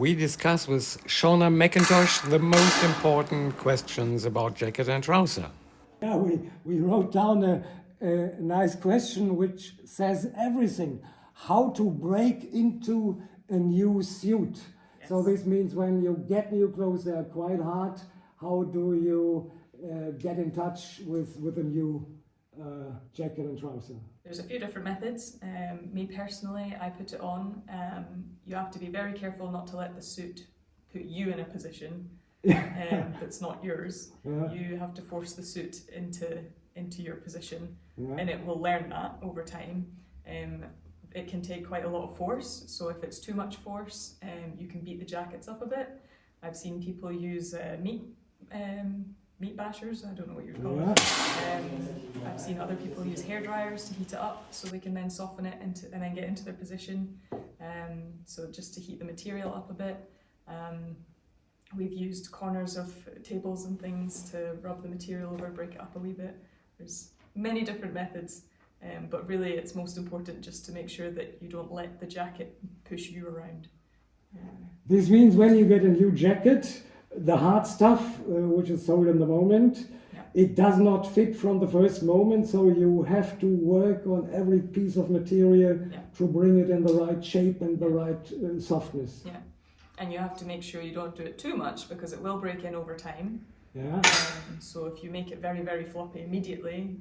we discuss with Shauna McIntosh the most important questions about jacket and trouser. Yeah, we wrote down a nice question which says everything. How to break into a new suit. Yes. So this means when you get new clothes, they are quite hard. How do you get in touch with a new jacket and trouser? There's a few different methods. Me personally, I put it on. You have to be very careful not to let the suit put you in a position that's not yours. Yeah. You have to force the suit into your position, yeah. And it will learn that over time. It can take quite a lot of force, so if it's too much force, you can beat the jackets up a bit. I've seen people use meat bashers, I don't know what you'd call it. I've seen other people use hair dryers to heat it up so they can then soften it and then get into their position. So just to heat the material up a bit. We've used corners of tables and things to rub the material over, break it up a wee bit. There's many different methods, but really it's most important just to make sure that you don't let the jacket push you around. This means when you get a new jacket, the hard stuff, which is sold in the moment, yeah. It does not fit from the first moment, so you have to work on every piece of material, yeah. To bring it in the right shape and the right softness. Yeah, and you have to make sure you don't do it too much because it will break in over time. Yeah. So if you make it very, very floppy immediately,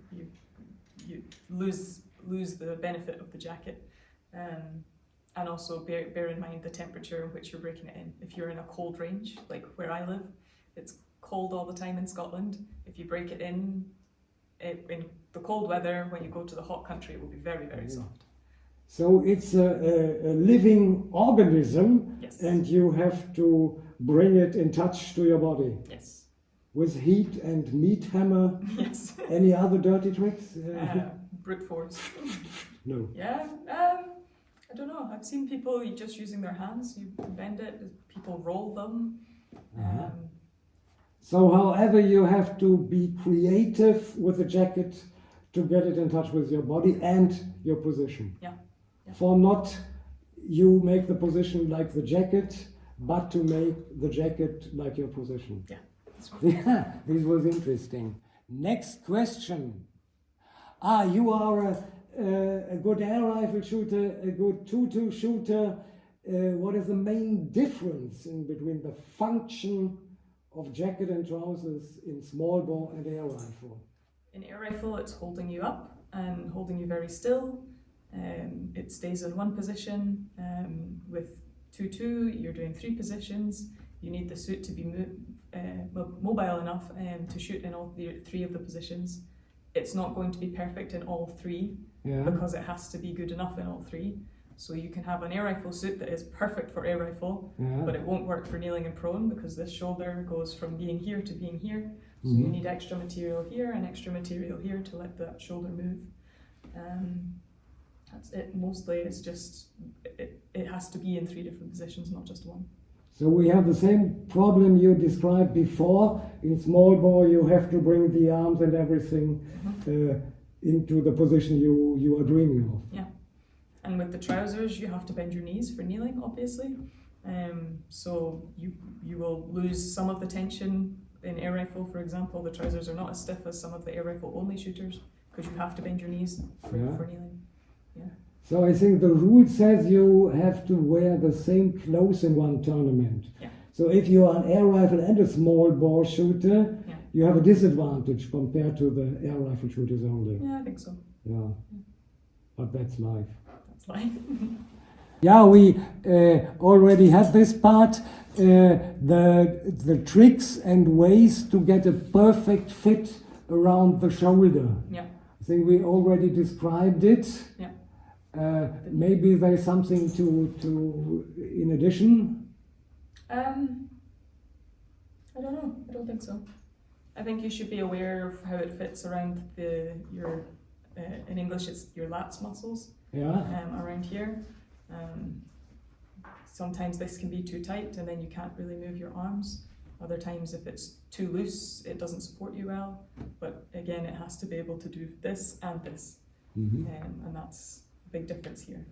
you lose the benefit of the jacket. And also bear in mind the temperature in which you're breaking it in. If you're in a cold range, like where I live, it's cold all the time in Scotland. If you break it in the cold weather, when you go to the hot country, it will be very, very soft. So it's a living organism, yes. And you have to bring it in touch to your body. Yes. With heat and meat hammer. Yes. Any other dirty tricks? Brute force. No. Yeah. I don't know. I've seen people just using their hands. You bend it. People roll them. So, however, you have to be creative with the jacket to get it in touch with your body and your position. Yeah. Yeah. For not you make the position like the jacket, but to make the jacket like your position. Yeah. That's right. Yeah, this was interesting. Next question. You are a good air rifle shooter, a good 2-2 shooter. What is the main difference in between the function of jacket and trousers in small bore and air rifle? In air rifle, it's holding you up and holding you very still. It stays in one position. With 2-2, you're doing 3 positions. You need the suit to be mobile enough to shoot in all 3 of the positions. It's not going to be perfect in all 3. Yeah. Because it has to be good enough in all 3. So you can have an air rifle suit that is perfect for air rifle, yeah. But it won't work for kneeling and prone because this shoulder goes from being here to being here. So you need extra material here and extra material here to let that shoulder move. That's it. Mostly it's just, it has to be in 3 different positions, not just one. So we have the same problem you described before. In small bore you have to bring the arms and everything into the position you are dreaming of. Yeah, and with the trousers you have to bend your knees for kneeling, obviously. So you will lose some of the tension in air rifle, for example. The trousers are not as stiff as some of the air rifle only shooters because you have to bend your knees for kneeling. Yeah. So I think the rule says you have to wear the same clothes in one tournament. Yeah. So if you are an air rifle and a small bore shooter, yeah. You have a disadvantage compared to the air rifle shooters only. Yeah, I think so. Yeah, but that's life. That's life. Yeah, we already had this part, the tricks and ways to get a perfect fit around the shoulder. Yeah. I think we already described it. Yeah. Maybe there's something to in addition? I don't know. I don't think so. I think you should be aware of how it fits around your in English it's your lats muscles. Yeah. Around here. Sometimes this can be too tight and then you can't really move your arms. Other times if it's too loose, it doesn't support you well. But again, it has to be able to do this and this. And that's a big difference here.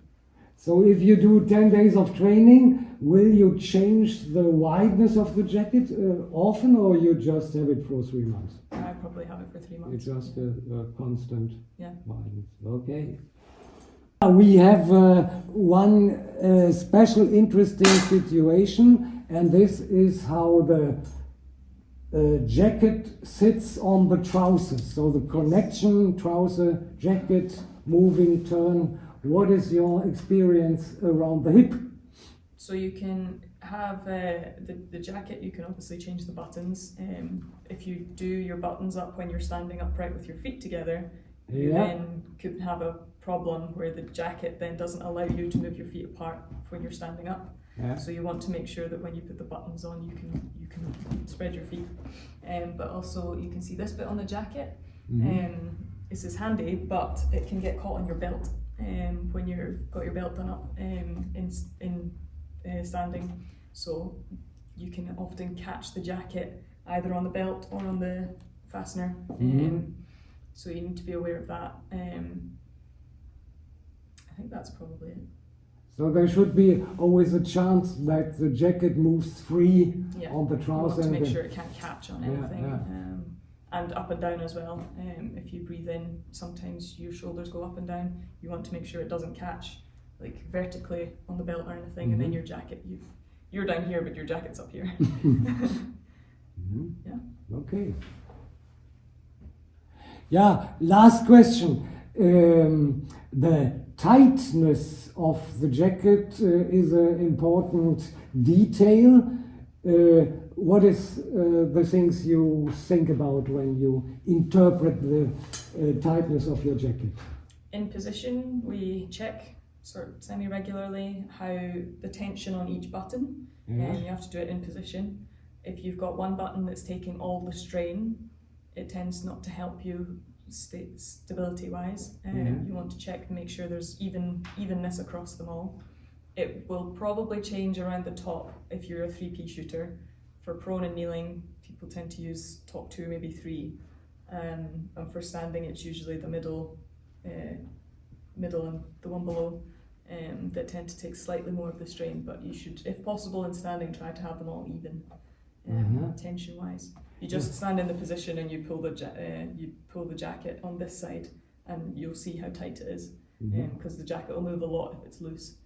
So if you do 10 days of training, will you change the wideness of the jacket often, or you just have it for 3 months? I probably have it for 3 months. It's just a constant Yeah. wideness. Okay. We have one special interesting situation, and this is how the jacket sits on the trousers. So the connection, trouser, jacket, moving, turn. What is your experience around the hip? So you can have the jacket, you can obviously change the buttons. If you do your buttons up when you're standing upright with your feet together, you then could have a problem where the jacket then doesn't allow you to move your feet apart when you're standing up. Yeah. So you want to make sure that when you put the buttons on, you can spread your feet. But also you can see this bit on the jacket. This is handy, but it can get caught on your belt when you've got your belt done up in standing. So you can often catch the jacket either on the belt or on the fastener. So you need to be aware of that. I think that's probably it. So there should be always a chance that the jacket moves free Yeah. on the You trouser. want to and make the- sure it can't catch on Yeah, anything. yeah. And up and down as well. If you breathe in, sometimes your shoulders go up and down. You want to make sure it doesn't catch like vertically on the belt or anything, and then your jacket, you're down here, but your jacket's up here. Yeah. Okay. Yeah, last question. The tightness of the jacket is an important detail. What is the things you think about when you interpret the tightness of your jacket? In position, we check sort of semi-regularly how the tension on each button, and you have to do it in position. If you've got one button that's taking all the strain, it tends not to help you stability-wise. You want to check and make sure there's evenness across them all. It will probably change around the top if you're a 3P shooter. For prone and kneeling, people tend to use top 2, maybe 3. And for standing, it's usually the middle and the one below that tend to take slightly more of the strain, but you should, if possible in standing, try to have them all even tension-wise. You just stand in the position and you pull the jacket on this side, and you'll see how tight it is, because the jacket will move a lot if it's loose.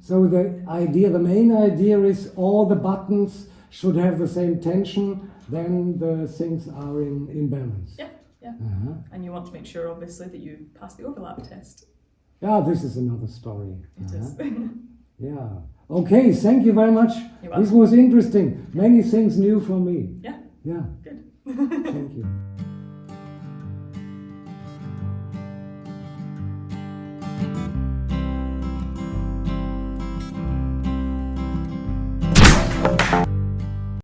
So the main idea is all the buttons should have the same tension, then the things are in balance. Yeah. And you want to make sure, obviously, that you pass the overlap test. Yeah, this is another story. It is. Yeah. Okay, thank you very much. You're This welcome. was interesting. Many things new for me. Yeah. Yeah. Good. Thank you.